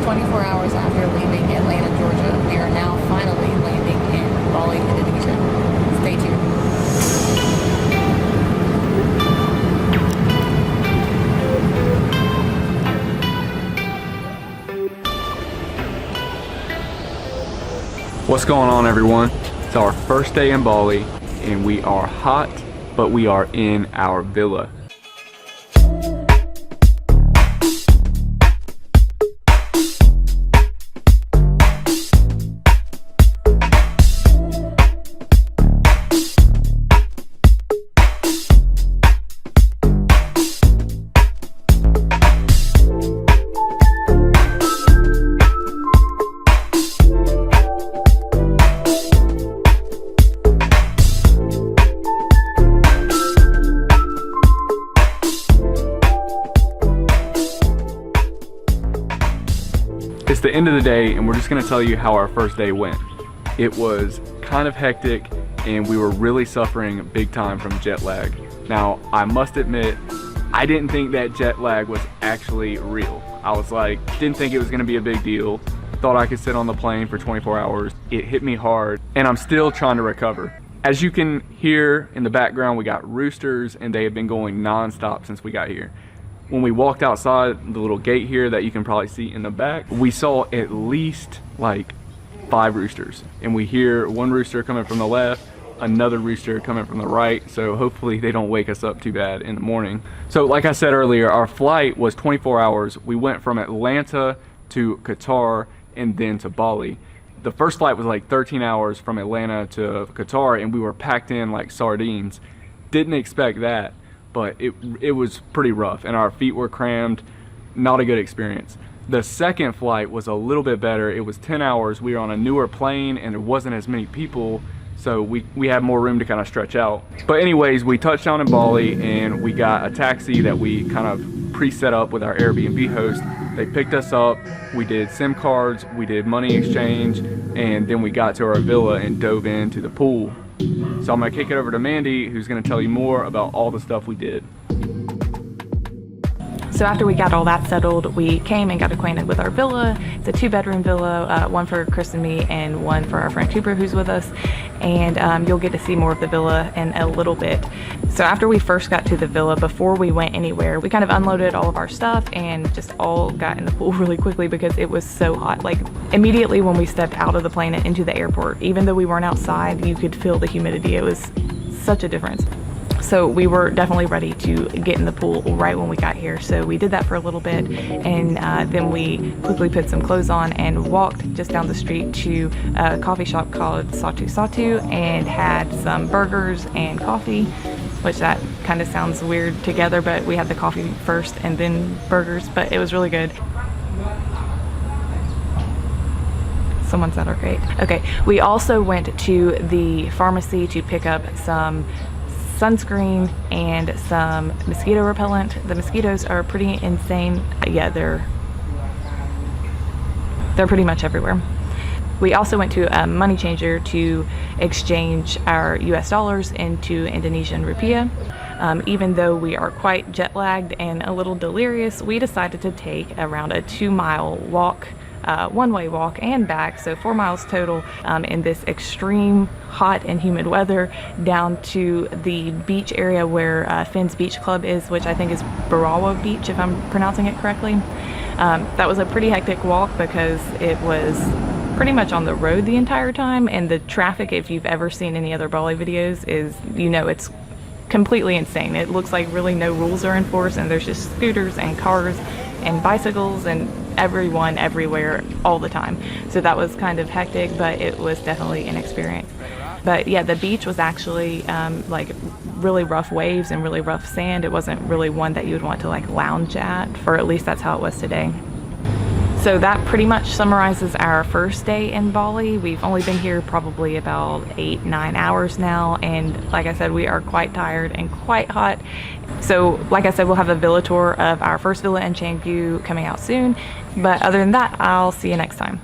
24 hours after leaving Atlanta, Georgia, we are now finally landing in Bali, Indonesia. Stay tuned. What's going on, everyone? It's our first day in Bali and we are hot, but we are in our villa. It's the end of the day and we're just gonna tell you how our first day went. It was kind of hectic and we were really suffering big time from jet lag. Now, I must admit, I didn't think that jet lag was actually real. I was like, didn't think it was gonna be a big deal. Thought I could sit on the plane for 24 hours. It hit me hard and I'm still trying to recover. As you can hear in the background, we got roosters and they have been going non-stop since we got here. When we walked outside the little gate here that you can probably see in the back, we saw at least like 5 roosters. And we hear one rooster coming from the left, another rooster coming from the right. So hopefully they don't wake us up too bad in the morning. So like I said earlier, our flight was 24 hours. We went from Atlanta to Qatar and then to Bali. The first flight was like 13 hours from Atlanta to Qatar and we were packed in like sardines. Didn't expect that. But it was pretty rough and our feet were crammed. Not a good experience. The second flight was a little bit better. It was 10 hours. We were on a newer plane and there wasn't as many people, so we had more room to kind of stretch out. But anyways, we touched down in Bali and we got a taxi that we kind of pre-set up with our Airbnb host. They picked us up, we did SIM cards, we did money exchange, and then we got to our villa and dove into the pool. So I'm gonna kick it over to Mandy, who's gonna tell you more about all the stuff we did. So after we got all that settled, we came and got acquainted with our villa. It's a 2-bedroom villa, one for Chris and me and one for our friend Cooper who's with us. And you'll get to see more of the villa in a little bit. So after we first got to the villa, before we went anywhere, we kind of unloaded all of our stuff and just all got in the pool really quickly because it was so hot. Like immediately when we stepped out of the plane and into the airport, even though we weren't outside, you could feel the humidity. It was such a difference. So we were definitely ready to get in the pool right when we got here. So we did that for a little bit and then we quickly put some clothes on and walked just down the street to a coffee shop called Satu Satu and had some burgers and coffee, which that kind of sounds weird together, but we had the coffee first and then burgers, but it was really good. Someone's at our gate. Okay, we also went to the pharmacy to pick up some sunscreen and some mosquito repellent. The mosquitoes are pretty insane. Yeah, they're pretty much everywhere. We also went to a money changer to exchange our US dollars into Indonesian rupiah. Even though we are quite jet lagged and a little delirious, we decided to take around a 2-mile walk, one-way walk and back, so 4 miles total, in this extreme hot and humid weather down to the beach area where Finn's Beach Club is, which I think is Barawa Beach if I'm pronouncing it correctly. That was a pretty hectic walk because it was pretty much on the road the entire time, and the traffic, if you've ever seen any other Bali videos, is, you know, it's completely insane. It looks like really no rules are enforced and there's just scooters and cars and bicycles and everyone everywhere all the time. So that was kind of hectic, but it was definitely an experience. But yeah, the beach was actually like really rough waves and really rough sand. It wasn't really one that you would want to like lounge at, or at least that's how it was today. So that pretty much summarizes our first day in Bali. We've only been here probably about 8-9 hours now, and like I said, we are quite tired and quite hot. So like I said, we'll have a villa tour of our first villa in Canggu coming out soon, but other than that, I'll see you next time.